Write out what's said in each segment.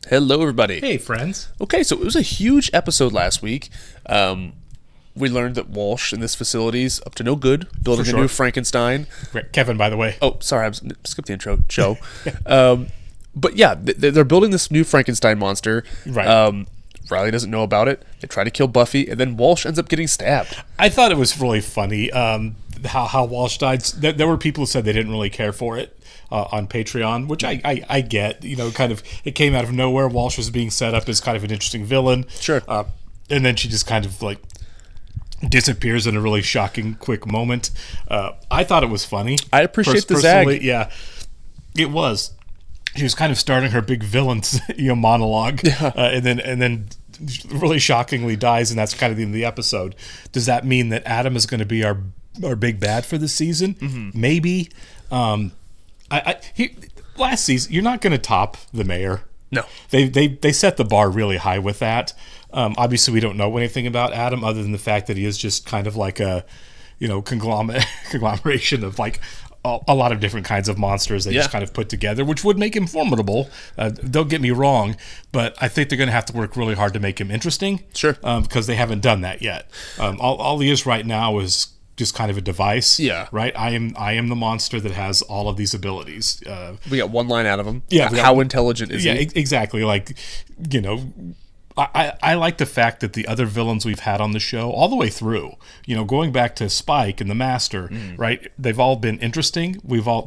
Hello, everybody. Hey, friends. Okay, so it was a huge episode last week. We learned that Walsh in this facility is up to no good, building a new Frankenstein. Kevin, by the way. Oh, sorry, I skipped the intro. Joe. But yeah, they're building this new Frankenstein monster. Right. Riley doesn't know about it. They try to kill Buffy, and then Walsh ends up getting stabbed. I thought it was really funny how Walsh died. There were people who said they didn't really care for it on Patreon, which I get. You know, kind of, it came out of nowhere. Walsh was being set up as kind of an interesting villain. Sure. And then she just kind of like disappears in a really shocking, quick moment. I thought it was funny. I appreciate the zag. Yeah, it was. She was kind of starting her big villain, monologue, and then really shockingly dies, and that's kind of the end of the episode. Does that mean that Adam is going to be our big bad for this season? Mm-hmm. Maybe. Last season, you're not going to top the mayor. No, they set the bar really high with that. Obviously, we don't know anything about Adam other than the fact that he is just kind of like a, conglomeration of like a lot of different kinds of monsters they just kind of put together, which would make him formidable. Don't get me wrong, but I think they're going to have to work really hard to make him interesting. Sure. Because they haven't done that yet. All he is right now is just kind of a device. Yeah. Right? I am the monster that has all of these abilities. We got one line out of him. Yeah. How intelligent is he? Yeah, exactly. Like, I like the fact that the other villains we've had on the show all the way through, going back to Spike and the Master, right? They've all been interesting. We've all,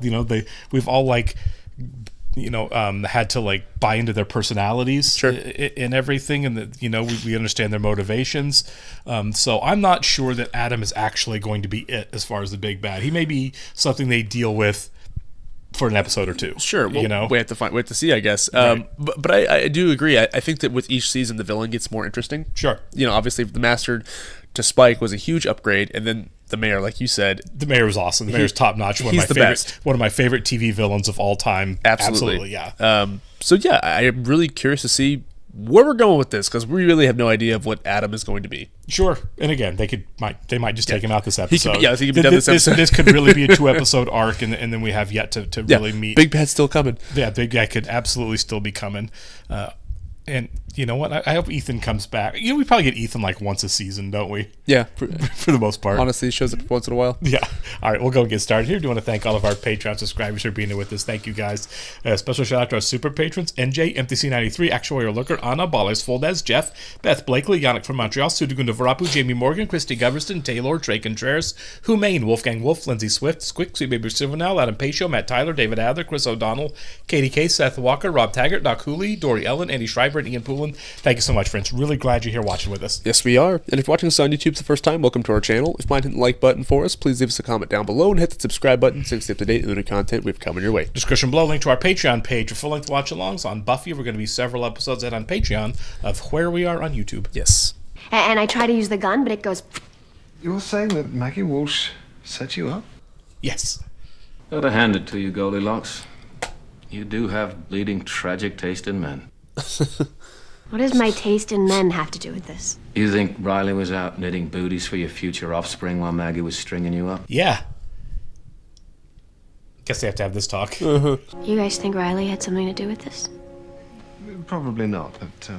we've all like, had to like buy into their personalities and everything, and that we understand their motivations. So I'm not sure that Adam is actually going to be it as far as the big bad. He may be something they deal with for an episode or two. Sure. Well, we have to see, I guess. Right. But I do agree. I think that with each season, the villain gets more interesting. Sure. Obviously, the Master to Spike was a huge upgrade, and then the Mayor, like you said, the Mayor was awesome. The Mayor's top notch. One of my favorite TV villains of all time. Absolutely. Yeah. So yeah, I'm really curious to see where we're going with this, because we really have no idea of what Adam is going to be. Sure. And again, they might just take him out this episode. He could be done this episode. This could really be a 2-episode arc, and then we have yet to really meet. Big Bad's still coming. Yeah, Big Bad could absolutely still be coming. And you know what? I hope Ethan comes back. We probably get Ethan like once a season, don't we? Yeah. For the most part. Honestly, he shows up once in a while. Yeah. All right, we'll go and get started here. Do want to thank all of our Patreon subscribers for being here with us. Thank you, guys. Special shout out to our super patrons: NJ, MTC93, Actuarial Looker, Anna, Ballers, Foldez, Jeff, Beth Blakely, Yannick from Montreal, Sudagunda Varapu, Jamie Morgan, Christy Goverston, Taylor, Trey Contreras, Humaine, Wolfgang Wolf, Lindsay Swift, Squick, Sweet Baby Silvernail, Adam Pacio, Matt Tyler, David Adler, Chris O'Donnell, Katie K, Seth Walker, Rob Taggart, Doc Hooley, Dory Ellen, Andy Schreiber, and Ian Poulin. Thank you so much, friends. Really glad you're here watching with us. Yes, we are. And if you're watching us on YouTube for the first time, welcome to our channel. If you mind hitting the like button for us, please leave us a comment down below and hit the subscribe button so you can stay up to date with the new content we've coming your way. Description below, link to our Patreon page for full-length watch-alongs on Buffy. We're going to be several episodes ahead on Patreon of Where We Are on YouTube. Yes. And I try to use the gun, but it goes... You're saying that Maggie Walsh set you up? Yes. Gotta hand it to you, Goldilocks. You do have bleeding tragic taste in men. What does my taste in men have to do with this? You think Riley was out knitting booties for your future offspring while Maggie was stringing you up? Yeah. Guess they have to have this talk. You guys think Riley had something to do with this? Probably not, but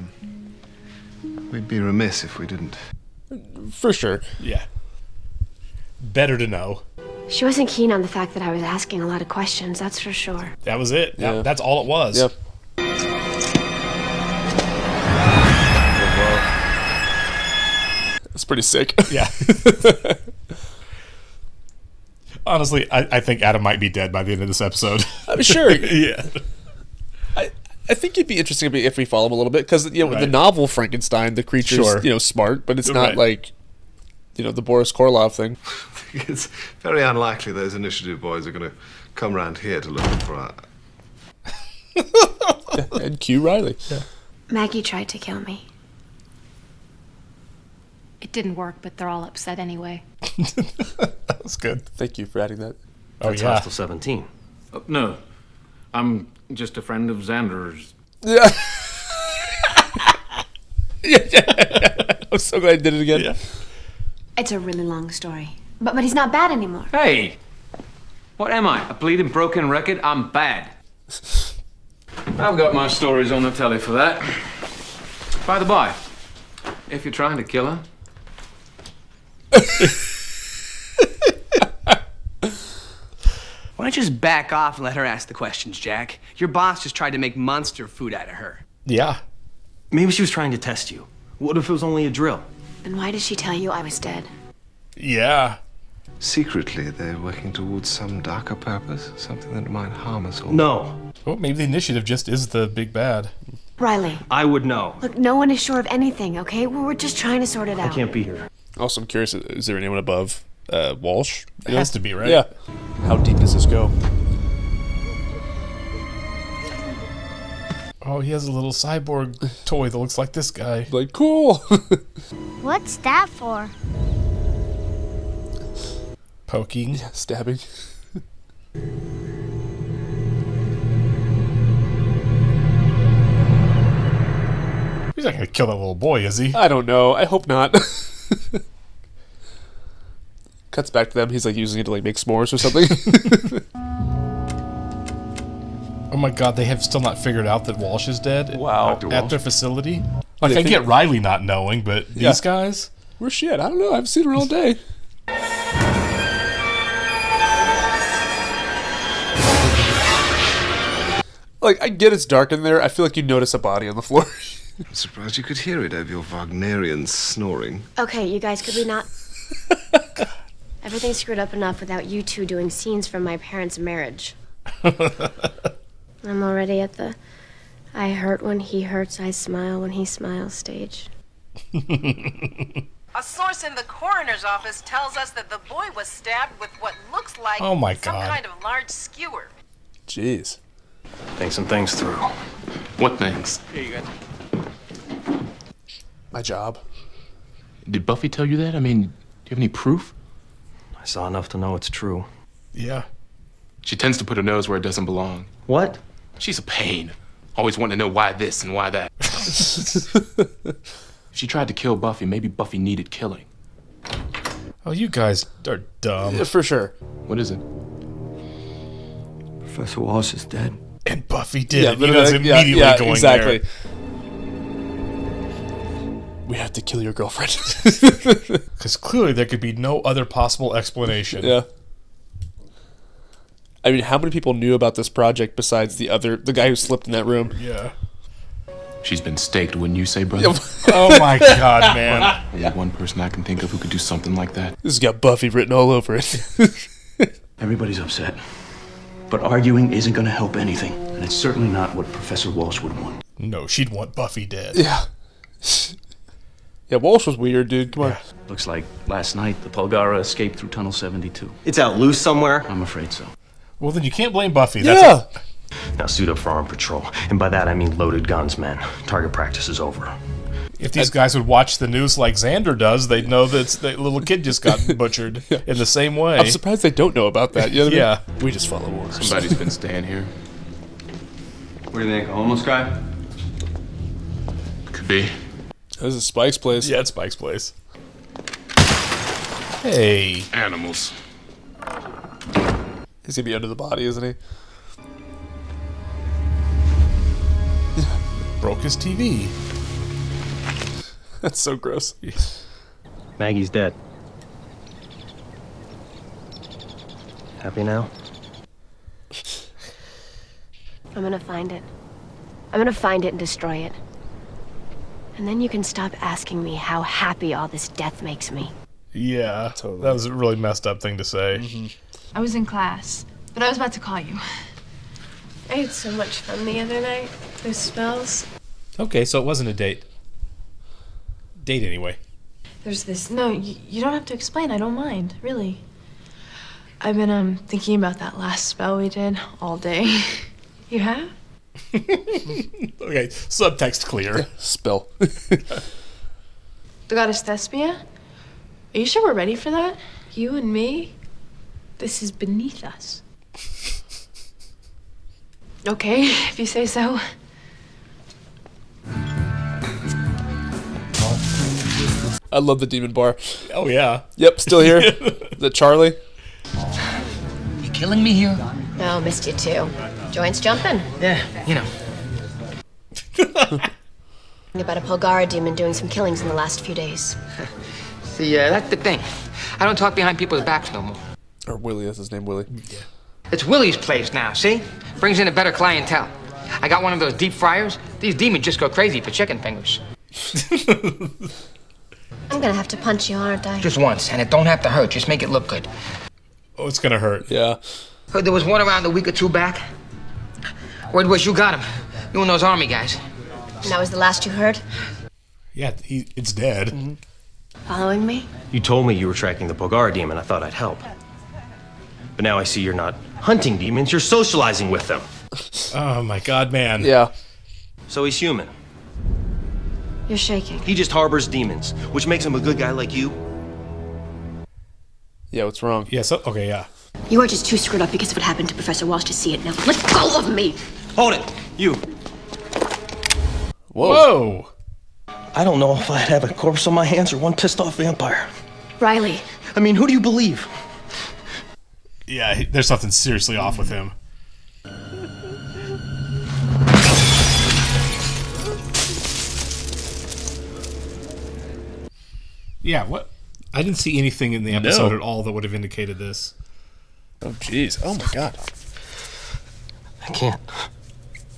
we'd be remiss if we didn't. For sure. Yeah. Better to know. She wasn't keen on the fact that I was asking a lot of questions, that's for sure. That was it. Yeah. That's all it was. Yep. That's pretty sick. Yeah. Honestly, I think Adam might be dead by the end of this episode. I'm sure. Yeah. I think it'd be interesting if we follow him a little bit, because with the novel Frankenstein, the creature's smart, but it's not like the Boris Karloff thing. It's very unlikely those initiative boys are going to come around here to look for our... And cue Riley. Yeah. Maggie tried to kill me. It didn't work, but they're all upset anyway. That was good. Thank you for adding that. That's Hostel 17. No, I'm just a friend of Xander's. Yeah. Yeah. I'm so glad I did it again. Yeah. It's a really long story. But he's not bad anymore. Hey! What am I? A bleeding broken record? I'm bad. I've got my stories on the telly for that. By the by, if you're trying to kill her... Why don't you just back off and let her ask the questions, Jack? Your boss just tried to make monster food out of her. Yeah. Maybe she was trying to test you. What if it was only a drill? Then why did she tell you I was dead? Yeah. Secretly, they're working towards some darker purpose, something that might harm us all. No. Well, maybe the initiative just is the big bad. Riley. I would know. Look, no one is sure of anything, okay? We're just trying to sort it out. I can't be here. Also, I'm curious, is there anyone above Walsh? It has to be, right? Yeah. How deep does this go? Oh, he has a little cyborg toy that looks like this guy. Like, cool. What's that for? Poking. Yeah, stabbing. He's not gonna kill that little boy, is he? I don't know. I hope not. Cuts back to them. He's like using it to like make s'mores or something. Oh my god, they have still not figured out that Walsh is dead. Wow. At their facility. Like, They I get Riley not knowing, but Yeah. these guys? Where's she at? I don't know. I haven't seen her all day. Like, I get it's dark in there. I feel like you notice a body on the floor. I'm surprised you could hear it over your Wagnerian snoring. Okay, you guys, could we not? Everything's screwed up enough without you two doing scenes from my parents' marriage. I'm already at the I hurt when he hurts, I smile when he smiles stage. A source in the coroner's office tells us that the boy was stabbed with what looks like Oh my some God. kind of large skewer. Jeez. Think some things through. What things? Here you go. My job. Did Buffy tell you that? I mean, do you have any proof? I saw enough to know it's true. Yeah. She tends to put her nose where it doesn't belong. What? She's a pain. Always wanting to know why this and why that. If she tried to kill Buffy, maybe Buffy needed killing. Oh, you guys are dumb. Yeah, for sure. What is it? Professor Walsh is dead. And Buffy did. Yeah, it. You guys immediately going exactly. there. We have to kill your girlfriend. Because clearly there could be no other possible explanation. Yeah. I mean, how many people knew about this project besides the guy who slipped in that room? Yeah. She's been staked, wouldn't you say, brother? Oh my god, man. Only one person I can think of who could do something like that. This has got Buffy written all over it. Everybody's upset. But arguing isn't going to help anything. And it's certainly not what Professor Walsh would want. No, she'd want Buffy dead. Yeah. Yeah, Walsh was weird, dude. Come on. Looks like last night the Polgara escaped through Tunnel 72. It's out loose somewhere? I'm afraid so. Well, then you can't blame Buffy. Yeah. Now suit up for armed patrol. And by that I mean loaded guns, man. Target practice is over. If these guys would watch the news like Xander does, they'd know that the little kid just got butchered in the same way. I'm surprised they don't know about that. You know what I mean? We just follow orders. Somebody's been staying here. What do you think, a homeless guy? Could be. This is Spike's place. Yeah, it's Spike's place. Hey. Animals. He's gonna be under the body, isn't he? Broke his TV. That's so gross. Maggie's dead. Happy now? I'm gonna find it. I'm gonna find it and destroy it. And then you can stop asking me how happy all this death makes me. Yeah, totally. That was a really messed up thing to say. Mm-hmm. I was in class, but I was about to call you. I had so much fun the other night. Those spells. Okay, so it wasn't a date. Date anyway. There's this. No, you don't have to explain. I don't mind, really. I've been thinking about that last spell we did all day. You have? Okay, subtext clear. Spell. The goddess Thespia? Are you sure we're ready for that? You and me? This is beneath us. Okay, if you say so. I love the demon bar. Oh, yeah. Yep, still here. Is that Charlie? You killing me here? Oh, missed you too. Joints jumping? Yeah, you know, About a Polgara demon doing some killings in the last few days. See, that's the thing. I don't talk behind people's backs no more. Or Willie, that's his name, Willie. Yeah. It's Willie's place now, see? Brings in a better clientele. I got one of those deep fryers. These demons just go crazy for chicken fingers. I'm gonna have to punch you, aren't I? Just once, and it don't have to hurt. Just make it look good. Oh, it's gonna hurt. Yeah. Heard there was one around a week or two back. Word was you got him. You and those army guys. And that was the last you heard? Yeah, it's dead. Mm-hmm. Following me? You told me you were tracking the Polgara demon. I thought I'd help. But now I see you're not hunting demons, you're socializing with them. Oh my god, man. Yeah. So he's human. You're shaking. He just harbors demons, which makes him a good guy like you. Yeah, what's wrong? Yeah, so, okay, yeah. You are just too screwed up because of what happened to Professor Walsh to see it now. Let go of me! Hold it! You! Whoa! I don't know if I'd have a corpse on my hands or one pissed off vampire. Riley. I mean, who do you believe? Yeah, there's something seriously off with him. Yeah, what? I didn't see anything in the episode at all that would have indicated this. Oh, jeez. Oh, my God. I can't.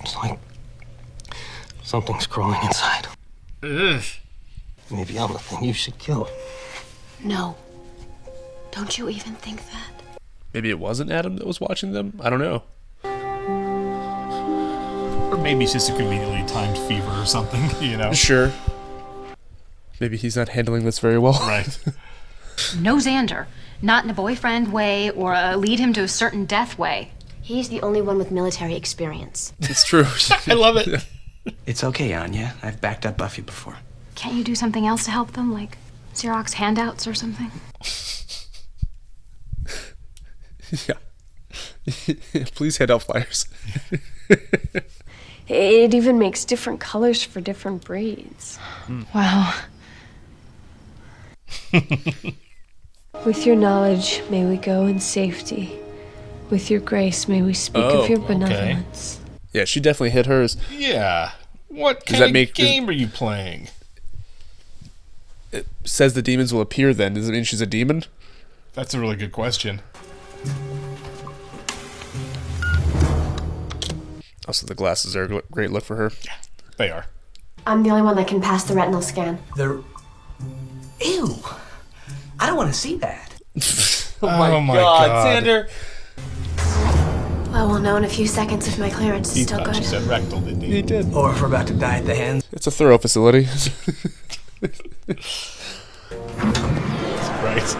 It's like something's crawling inside. Ugh. Maybe I'm the thing you should kill. No. Don't you even think that? Maybe it wasn't Adam that was watching them? I don't know. Or maybe it's just a conveniently timed fever or something, you know? Sure. Maybe he's not handling this very well. Right. No Xander. Not in a boyfriend way or a lead him to a certain death way. He's the only one with military experience. It's true. I love it. It's okay, Anya. I've backed up Buffy before. Can't you do something else to help them, like Xerox handouts or something? Yeah. Please hand out flyers. It even makes different colors for different breeds. Wow. With your knowledge, may we go in safety. With your grace, may we speak of your benevolence. Okay. Yeah, she definitely hit hers. Yeah. What kind of game are you playing? It says the demons will appear then. Does it mean she's a demon? That's a really good question. Also, the glasses are a great look for her. Yeah, they are. I'm the only one that can pass the retinal scan. Ew! I don't want to see that. Oh my God, Xander! Well, we'll know in a few seconds if my clearance is still good. He said rectal, didn't he? He did. Or if we're about to die at the hands. It's a thorough facility. Right.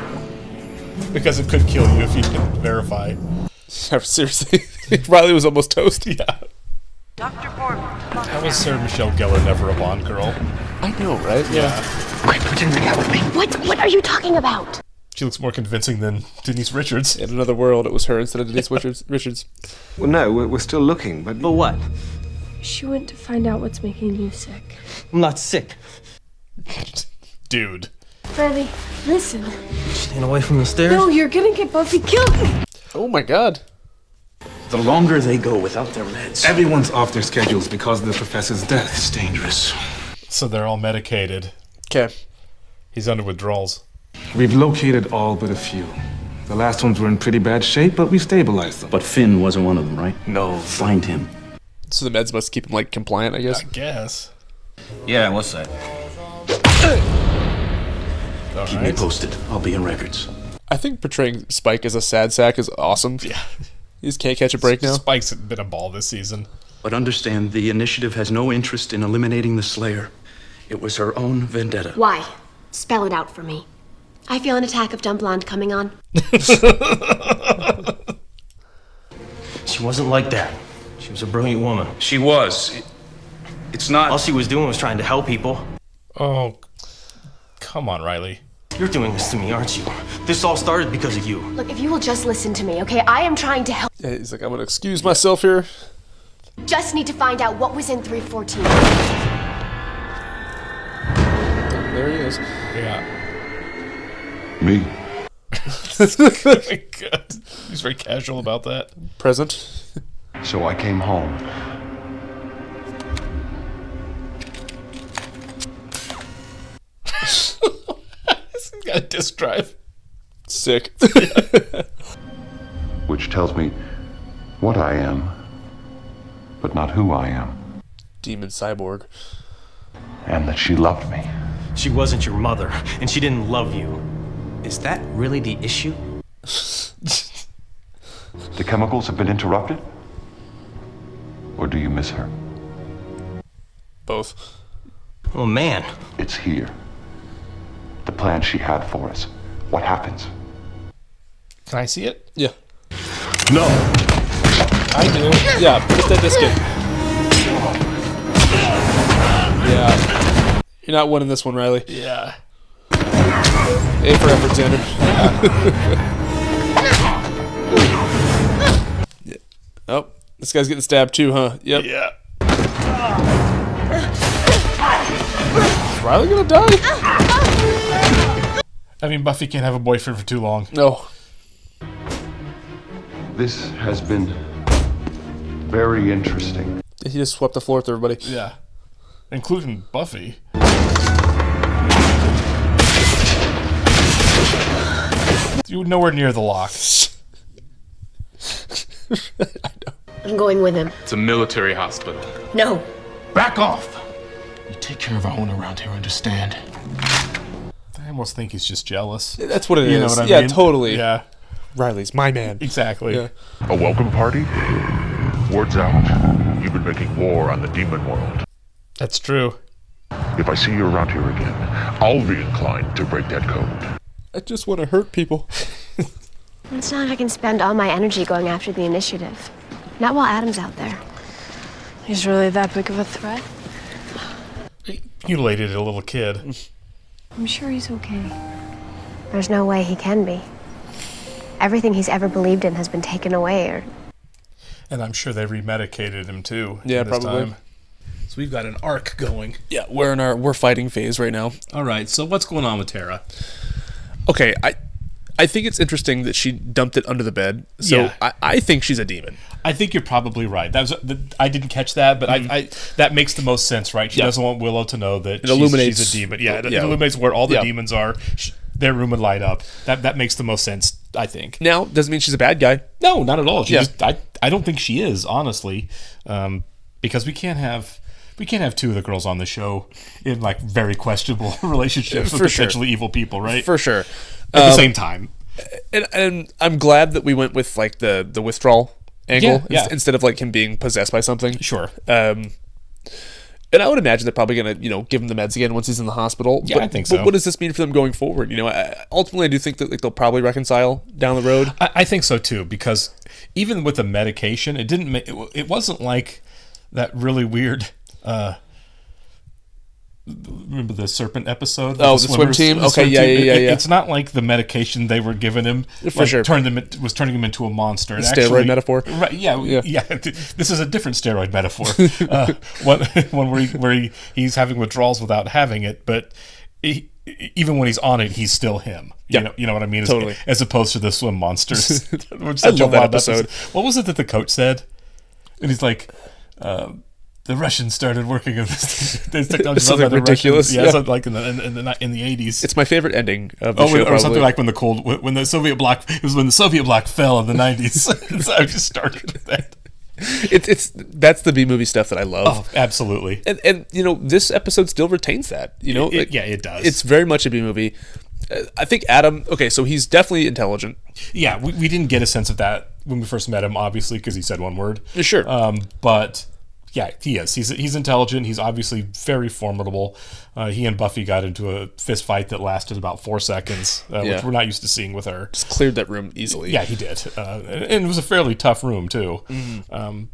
Because it could kill you if you didn't verify. Seriously. Riley was almost toast. Yeah. How was Sarah Michelle Gellar never a Bond girl? I know, right? Yeah. Quick, pretend to be out with me. What are you talking about? She looks more convincing than Denise Richards. In another world, it was her instead of Denise Richards. Well, no, we're still looking, but... But what? She went to find out what's making you sick. I'm not sick. Dude. Riley, listen. Staying away from the stairs? No, you're gonna get Buffy killed. Oh my God. The longer they go without their meds... Everyone's off their schedules because of the professor's death. It's dangerous. So they're all medicated. Okay. He's under withdrawals. We've located all but a few. The last ones were in pretty bad shape, but we stabilized them. But Finn wasn't one of them, right? No. Find him. So the meds must keep him, like, compliant, I guess? I guess. Yeah, what's that? Keep me posted. I'll be in records. I think portraying Spike as a sad sack is awesome. Yeah. He just can't catch a break now. Spike's been a ball this season. But understand, the initiative has no interest in eliminating the Slayer. It was her own vendetta. Why? Spell it out for me. I feel an attack of dumb blonde coming on. She wasn't like that. She was a brilliant woman. She was. It's not... All she was doing was trying to help people. Oh, come on, Riley. You're doing this to me, aren't you? This all started because of you. Look, if you will just listen to me, okay? I am trying to help. Yeah, he's like, I'm gonna excuse myself here. Just need to find out what was in 314. There he is. Yeah. Me. Oh my God. He's very casual about that. Present. So I came home. got a disk drive. Sick. Which tells me what I am, but not who I am. Demon cyborg. And that she loved me. She wasn't your mother, and she didn't love you. Is that really the issue? The chemicals have been interrupted? Or do you miss her? Both. Oh, man. It's here. The plan she had for us. What happens? Can I see it? Yeah. No! I do. Yeah, put that disc in. Yeah. You're not winning this one, Riley. Yeah. A for effort, Xander. Yeah. Oh, this guy's getting stabbed too, huh? Yep. Yeah. Is Riley gonna die? I mean, Buffy can't have a boyfriend for too long. No. This has been very interesting. He just swept the floor with everybody. Yeah. Including Buffy. You're nowhere near the lock. I'm going with him. It's a military hospital. No. Back off! You take care of our own around here, understand? I almost think he's just jealous. That's what it is. You know what I yeah, mean? totally. Yeah. Riley's my man. Exactly. Yeah. A welcome party? Word's out. You've been making war on the demon world. That's true. If I see you around here again, I'll be inclined to break that code. I just want to hurt people. It's not like I can spend all my energy going after the initiative. Not while Adam's out there. He's really that big of a threat? He mutilated a little kid. I'm sure he's okay. There's no way he can be. Everything he's ever believed in has been taken away, or... And I'm sure they remedicated him too. Yeah, this probably. Time. So we've got an arc going. Yeah, we're fighting phase right now. All right. So what's going on with Tara? Okay, I think it's interesting that she dumped it under the bed. So Yeah. I think she's a demon. I think you're probably right. I didn't catch that, but I that makes the most sense, right? She doesn't want Willow to know that she's a demon. Yeah, it illuminates where all the demons are. Their room would light up. That makes the most sense, I think. Now, doesn't mean she's a bad guy. No, not at all. I don't think she is, honestly, because we can't have two of the girls on the show in like very questionable relationships with potentially evil people, right? For sure. At the same time, and I'm glad that we went with like the withdrawal angle instead of like him being possessed by something. Sure. And I would imagine they're probably gonna give him the meds again once he's in the hospital. Yeah, I think so. But what does this mean for them going forward? Ultimately, I do think that like they'll probably reconcile down the road. I think so too, because even with the medication, it wasn't like that really weird. Remember the serpent episode? Oh, the swim team. Okay, yeah. It's not like the medication they were giving him for sure was turning him into a monster. Steroid metaphor. Right? Yeah. This is a different steroid metaphor. One where he's having withdrawals without having it, but even when he's on it, he's still him. You know what I mean? Totally. As opposed to the swim monsters. I love that episode. What was it that the coach said? And he's like. The Russians started working on this technology. Something ridiculous. Yeah, something like in the 80s. It's my favorite ending of the show. Or something like when the Soviet bloc fell in the 90s. So I just started with that. That's the B movie stuff that I love. Oh, absolutely. And this episode still retains that. It does. It's very much a B movie. I think Adam. Okay, so he's definitely intelligent. Yeah, we didn't get a sense of that when we first met him, obviously, because he said one word. Sure. But. Yeah, he is. He's intelligent. He's obviously very formidable. He and Buffy got into a fist fight that lasted about 4 seconds, which we're not used to seeing with her. Just cleared that room easily. Yeah, he did. And it was a fairly tough room, too. Mm-hmm.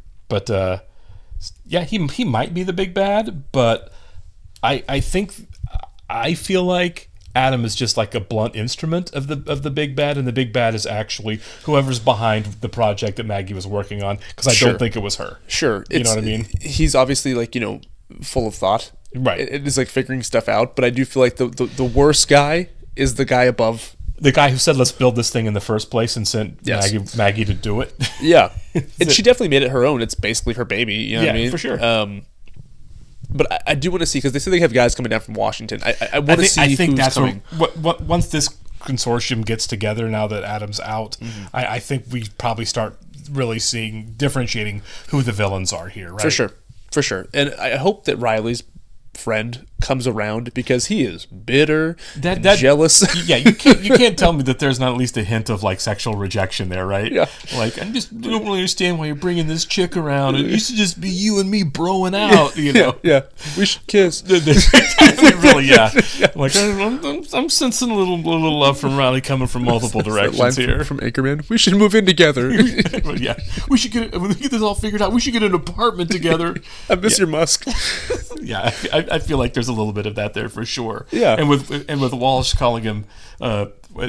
He might be the big bad, but I feel like Adam is just like a blunt instrument of the big bad, and the big bad is actually whoever's behind the project that Maggie was working on, because I don't think it was her. Sure. You know what I mean? He's obviously like, full of thought. Right. It is like figuring stuff out, but I do feel like the worst guy is the guy above. The guy who said, let's build this thing in the first place and sent Maggie to do it. Yeah. And she definitely made it her own. It's basically her baby. You know what I mean? For sure. But I do want to see, because they say they have guys coming down from Washington. I want to see I think who's that's coming. Once this consortium gets together, now that Adam's out, I think we probably start really differentiating who the villains are here, right? For sure. And I hope that Riley's friend comes around, because he is bitter and jealous. Yeah, you can't tell me that there's not at least a hint of like sexual rejection there, right? Yeah. Like, I don't really understand why you're bringing this chick around. It used to just be you and me broing out, you know? Yeah. We should kiss. Really, yeah. Like, I'm sensing a little love from Riley coming from multiple directions here. From Anchorman. We should move in together. Yeah. We should get this all figured out. We should get an apartment together. I miss your musk. Yeah, I feel like there's a little bit of that there for sure. Yeah, and with Walsh calling him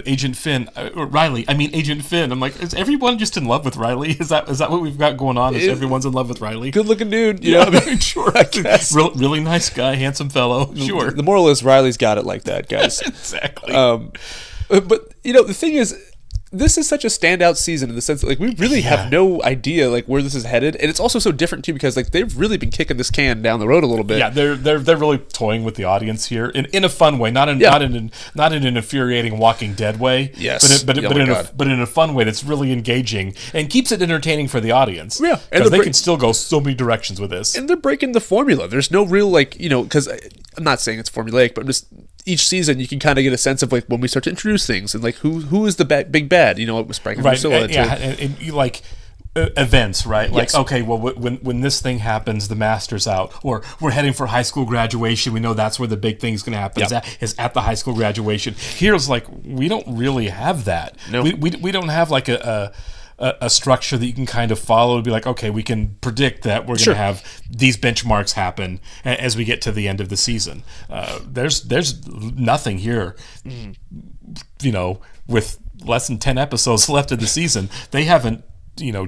Agent Finn, Riley. I mean Agent Finn. I'm like, is everyone just in love with Riley? Is that what we've got going on? Is everyone's in love with Riley? Good looking dude. Yeah, I mean, sure. I guess. Really nice guy, handsome fellow. Sure. The moral is Riley's got it like that, guys. Exactly. But the thing is, this is such a standout season in the sense that, like, we really have no idea, like, where this is headed, and it's also so different too, because, like, they've really been kicking this can down the road a little bit. Yeah, they're really toying with the audience here in a fun way, not in an infuriating Walking Dead way. Yes, but in a fun way that's really engaging and keeps it entertaining for the audience. Yeah, and they can still go so many directions with this. And they're breaking the formula. There's no real, like, because I'm not saying it's formulaic, but I'm just, each season you can kind of get a sense of, like, when we start to introduce things and, like, who is the big bad. It was Frank and Priscilla. And you like events, right? Like, okay, well, when this thing happens, the master's out, or we're heading for high school graduation. We know that's where the big thing's going to happen. Is at the high school graduation. Here's like, we don't really have that. No. We don't have like a structure that you can kind of follow to be like, okay, we can predict that we're going to have these benchmarks happen as we get to the end of the season. There's nothing here, with less than 10 episodes left of the season. They haven't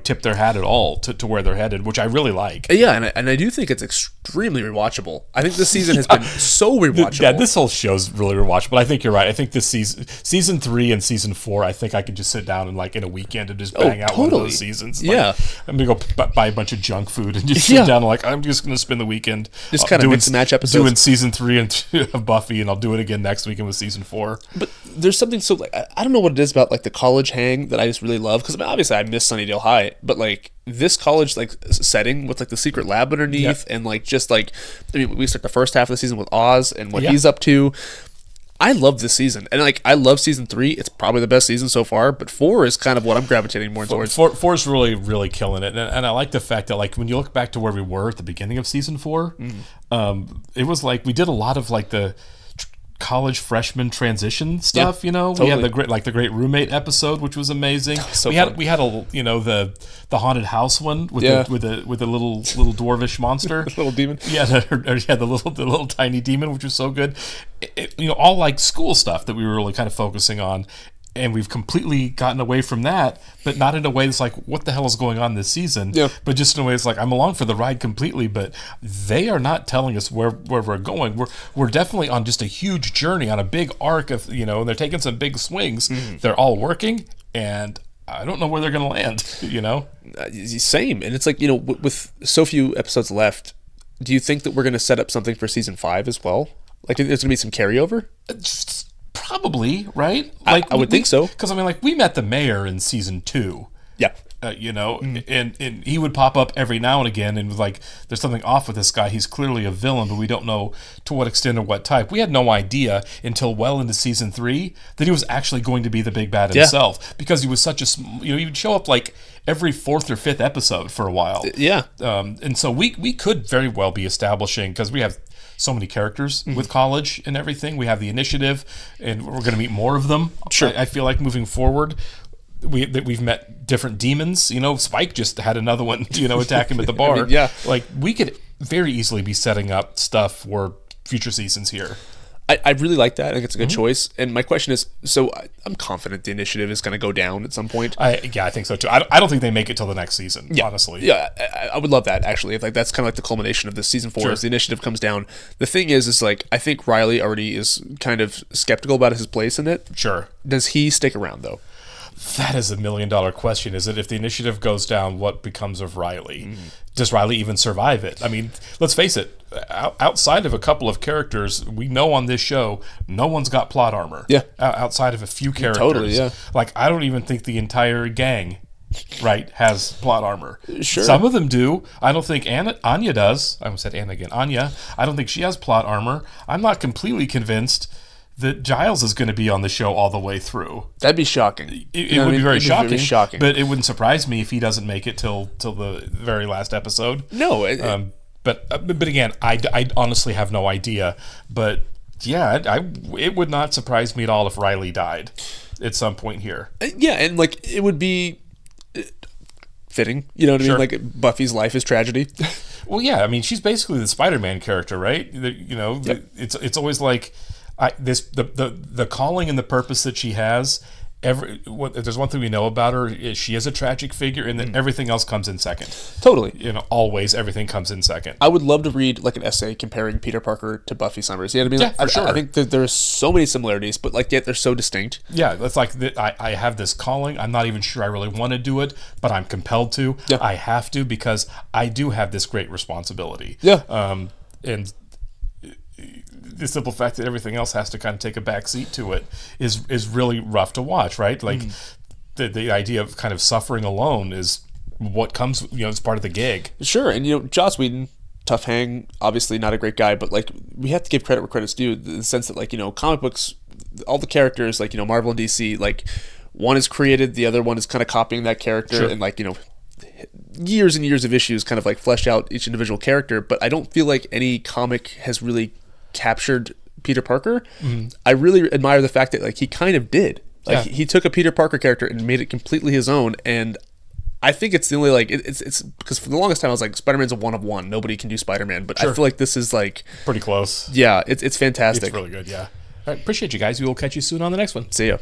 tip their hat at all to where they're headed, which I really like. Yeah, and I do think it's extremely rewatchable. I think this season has been so rewatchable. Yeah, this whole show's really rewatchable. I think you're right. I think this season 3 and season 4, I think I could just sit down and like in a weekend and just bang out one of those seasons. Like, I'm gonna go buy a bunch of junk food and just sit down and like, I'm just gonna spend the weekend just kind of mix and match episodes, doing season 3 of Buffy, and I'll do it again next weekend with season 4. But there's something so, like, I don't know what it is about, like, the college hang that I just really love, because obviously I miss Sunnydale High, but like this college like setting with like the secret lab underneath and like just like, I mean, we start the first half of the season with Oz and what he's up to. I love this season, and like I love season 3. It's probably the best season so far, but 4 is kind of what I'm gravitating more towards. 4 is really killing it, and I like the fact that like when you look back to where we were at the beginning of season 4, it was like we did a lot of like the college freshman transition stuff. Totally. We had the great roommate episode, which was amazing. We had the haunted house one with the little dwarvish monster, little demon. The little tiny demon, which was so good. All like school stuff that we were really kind of focusing on. And we've completely gotten away from that, but not in a way that's like, what the hell is going on this season? But just in a way that's like, I'm along for the ride completely, but they are not telling us where we're going. We're definitely on just a huge journey, on a big arc of, and they're taking some big swings. They're all working, and I don't know where they're going to land, Same. And it's like, with so few episodes left, do you think that we're going to set up something for season 5 as well? Like, there's going to be some carryover? Probably, right? Like I would think so. Because I mean, like we met the mayor in season 2. Yeah. And he would pop up every now and again, and like, there's something off with this guy. He's clearly a villain, but we don't know to what extent or what type. We had no idea until well into season 3 that he was actually going to be the big bad himself, because he was such a he would show up like every 4th or 5th episode for a while. Yeah. And so we could very well be establishing, because we have so many characters with college and everything. We have the initiative, and we're going to meet more of them. Sure. I feel like moving forward, we've met different demons. Spike just had another one, attack him at the bar. I mean, like we could very easily be setting up stuff for future seasons here. I really like that. I think it's a good choice. And my question is, so I'm confident the initiative is going to go down at some point. I think so too. I don't think they make it till the next season, honestly. Yeah, I would love that, actually. If like that's kind of like the culmination of this season 4 as the initiative comes down. The thing is like, I think Riley already is kind of skeptical about his place in it. Sure. Does he stick around, though? That is $1 million question, is it? If the initiative goes down, what becomes of Riley? Does Riley even survive it? I mean, let's face it, outside of a couple of characters, we know on this show, no one's got plot armor. Yeah. Outside of a few characters. Totally, yeah. Like, I don't even think the entire gang, right, has plot armor. Sure. Some of them do. I don't think Anya does. I almost said Anna again. Anya. I don't think she has plot armor. I'm not completely convinced that Giles is going to be on the show all the way through. That'd be shocking. It would be very Very shocking. but it wouldn't surprise me if he doesn't make it till the very last episode. No, but again, I honestly have no idea. But yeah, it would not surprise me at all if Riley died at some point here. Yeah, and like it would be fitting. You know what I mean? Like Buffy's life is tragedy. Well, yeah. I mean, she's basically the Spider-Man character, right? It's always like. The calling and the purpose that she has. If there's one thing we know about her, is she is a tragic figure, and then everything else comes in second. Totally. Always everything comes in second. I would love to read like an essay comparing Peter Parker to Buffy Summers. You know what I mean? Yeah, for sure. I think that there's so many similarities, but like yet they're so distinct. Yeah, that's like I have this calling. I'm not even sure I really want to do it, but I'm compelled to. Yeah. I have to because I do have this great responsibility. Yeah. And the simple fact that everything else has to kind of take a back seat to it is really rough to watch, right? Like the idea of kind of suffering alone is what comes, it's part of the gig. Sure, and Joss Whedon, tough hang, obviously not a great guy, but like we have to give credit where credit's due. The sense that like comic books, all the characters like Marvel and DC, like one is created, the other one is kind of copying that character, sure. and like years and years of issues kind of like flesh out each individual character. But I don't feel like any comic has really captured Peter Parker. I really admire the fact that like he kind of did. Like he took a Peter Parker character and made it completely his own, and I think it's the only like it's because for the longest time I was like Spider-Man's a one of one. Nobody can do Spider-Man, but I feel like this is like pretty close. Yeah, it's fantastic. It's really good. Yeah. All right, appreciate you guys. We will catch you soon on the next one. See ya.